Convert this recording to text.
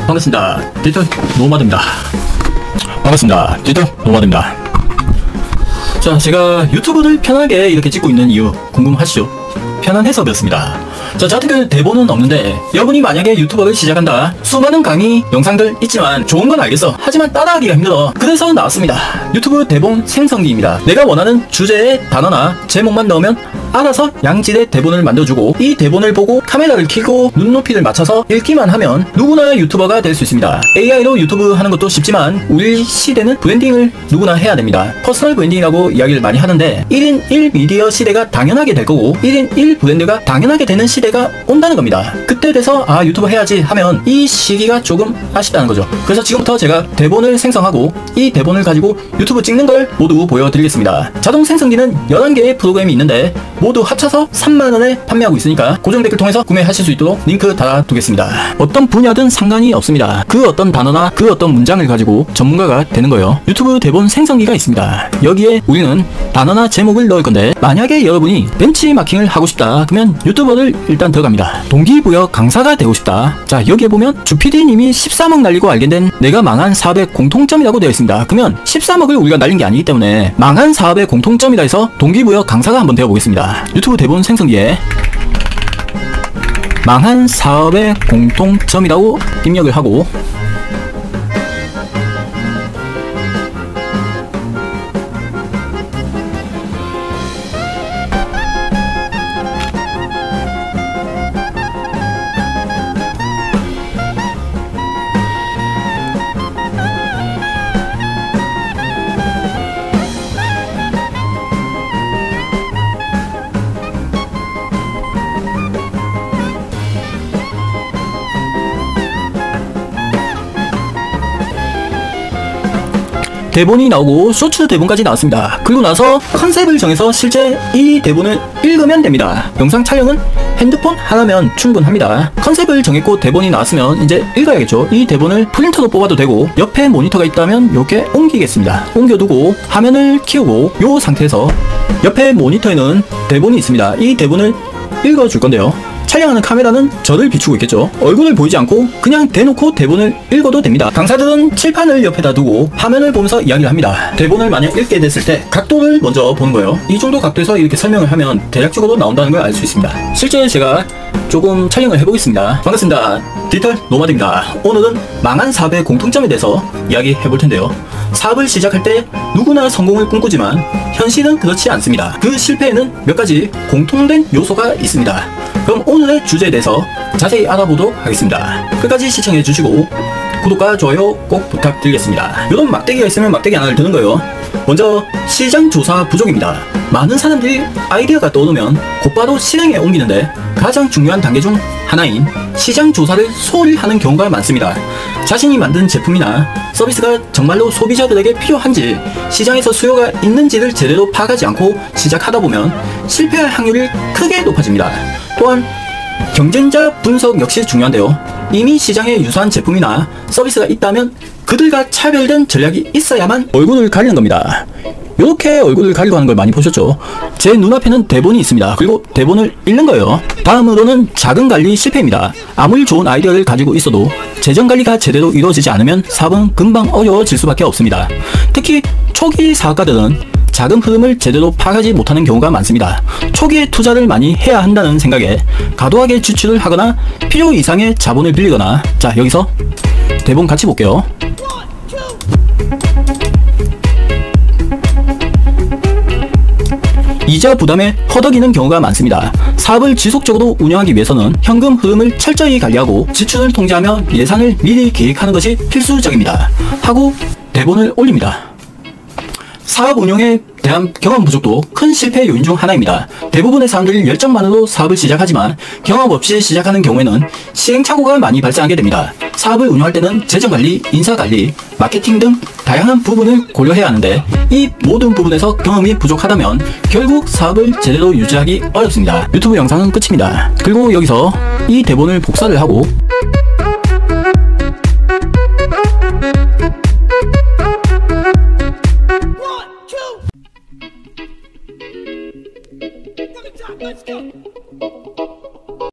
반갑습니다. 디지털 노마드입니다. 반갑습니다. 디지털 노마드입니다. 자, 제가 유튜브를 편하게 이렇게 찍고 있는 이유 궁금하시죠? 편안해서 그렇습니다. 자, 저 같은 경우는 대본은 없는데 여러분이 만약에 유튜버를 시작한다, 수많은 강의 영상들 있지만 좋은 건 알겠어, 하지만 따라하기가 힘들어. 그래서 나왔습니다. 유튜브 대본 생성기입니다. 내가 원하는 주제의 단어나 제목만 넣으면 알아서 양질의 대본을 만들어주고, 이 대본을 보고 카메라를 켜고 눈높이를 맞춰서 읽기만 하면 누구나 유튜버가 될 수 있습니다. AI로 유튜브 하는 것도 쉽지만 우리 시대는 브랜딩을 누구나 해야 됩니다. 퍼스널 브랜딩이라고 이야기를 많이 하는데 1인 1미디어 시대가 당연하게 될 거고 1인 1브랜드가 당연하게 되는 시대가 온다는 겁니다. 그때 돼서 유튜버 해야지 하면 이 시기가 조금 아쉽다는 거죠. 그래서 지금부터 제가 대본을 생성하고 이 대본을 가지고 유튜브 찍는 걸 모두 보여드리겠습니다. 자동 생성기는 11개의 프로그램이 있는데 모두 합쳐서 3만원에 판매하고 있으니까 고정 댓글 통해서 구매하실 수 있도록 링크 달아두겠습니다. 어떤 분야든 상관이 없습니다. 그 어떤 단어나 그 어떤 문장을 가지고 전문가가 되는 거예요. 유튜브 대본 생성기가 있습니다. 여기에 우리는 단어나 제목을 넣을 건데, 만약에 여러분이 벤치마킹을 하고 싶다 그러면 유튜버를 일단 들어갑니다. 동기부여 강사가 되고 싶다. 자, 여기에 보면 주PD님이 13억 날리고 알게 된 내가 망한 사업의 공통점이라고 되어 있습니다. 그러면 13억을 우리가 날린 게 아니기 때문에 망한 사업의 공통점이라 해서 동기부여 강사가 한번 되어보겠습니다. 유튜브 대본 생성기에 망한 사업의 공통점이라고 입력을 하고, 대본이 나오고 쇼츠 대본까지 나왔습니다. 그리고 나서 컨셉을 정해서 실제 이 대본을 읽으면 됩니다. 영상 촬영은 핸드폰 하나면 충분합니다. 컨셉을 정했고 대본이 나왔으면 이제 읽어야겠죠. 이 대본을 프린터로 뽑아도 되고, 옆에 모니터가 있다면 이렇게 옮기겠습니다. 옮겨두고 화면을 키우고 이 상태에서 옆에 모니터에는 대본이 있습니다. 이 대본을 읽어줄 건데요. 촬영하는 카메라는 저를 비추고 있겠죠. 얼굴을 보이지 않고 그냥 대놓고 대본을 읽어도 됩니다. 강사들은 칠판을 옆에다 두고 화면을 보면서 이야기를 합니다. 대본을 만약 읽게 됐을 때 각도를 먼저 보는 거예요. 이 정도 각도에서 이렇게 설명을 하면 대략적으로 나온다는 걸 알 수 있습니다. 실제 제가 조금 촬영을 해보겠습니다. 반갑습니다. 디지털 노마드입니다. 오늘은 망한 사업의 공통점에 대해서 이야기해 볼 텐데요. 사업을 시작할 때 누구나 성공을 꿈꾸지만 현실은 그렇지 않습니다. 그 실패에는 몇 가지 공통된 요소가 있습니다. 그럼 오늘의 주제에 대해서 자세히 알아보도록 하겠습니다. 끝까지 시청해 주시고 구독과 좋아요 꼭 부탁드리겠습니다. 이런 막대기가 있으면 막대기 하나를 드는 거예요. 먼저 시장 조사 부족입니다. 많은 사람들이 아이디어가 떠오르면 곧바로 실행에 옮기는데 가장 중요한 단계 중 하나인 시장 조사를 소홀히 하는 경우가 많습니다. 자신이 만든 제품이나 서비스가 정말로 소비자들에게 필요한지, 시장에서 수요가 있는지를 제대로 파악하지 않고 시작하다 보면 실패할 확률이 크게 높아집니다. 또한 경쟁자 분석 역시 중요한데요. 이미 시장에 유사한 제품이나 서비스가 있다면 그들과 차별된 전략이 있어야만 얼굴을 가리는 겁니다. 이렇게 얼굴을 가리고 하는 걸 많이 보셨죠? 제 눈앞에는 대본이 있습니다. 그리고 대본을 읽는 거예요. 다음으로는 자금 관리 실패입니다. 아무리 좋은 아이디어를 가지고 있어도 재정 관리가 제대로 이루어지지 않으면 사업은 금방 어려워질 수밖에 없습니다. 특히 초기 사업가들은 자금 흐름을 제대로 파악하지 못하는 경우가 많습니다. 초기에 투자를 많이 해야 한다는 생각에 과도하게 지출을 하거나 필요 이상의 자본을 빌리거나, 자, 여기서 대본 같이 볼게요. 이자 부담에 허덕이는 경우가 많습니다. 사업을 지속적으로 운영하기 위해서는 현금 흐름을 철저히 관리하고 지출을 통제하며 예산을 미리 계획하는 것이 필수적입니다. 하고 대본을 올립니다. 사업 운영에 대한 경험 부족도 큰 실패 요인 중 하나입니다. 대부분의 사람들이 열정만으로 사업을 시작하지만 경험 없이 시작하는 경우에는 시행착오가 많이 발생하게 됩니다. 사업을 운영할 때는 재정관리, 인사관리, 마케팅 등 다양한 부분을 고려해야 하는데 이 모든 부분에서 경험이 부족하다면 결국 사업을 제대로 유지하기 어렵습니다. 유튜브 영상은 끝입니다. 그리고 여기서 이 대본을 복사를 하고 Let's go.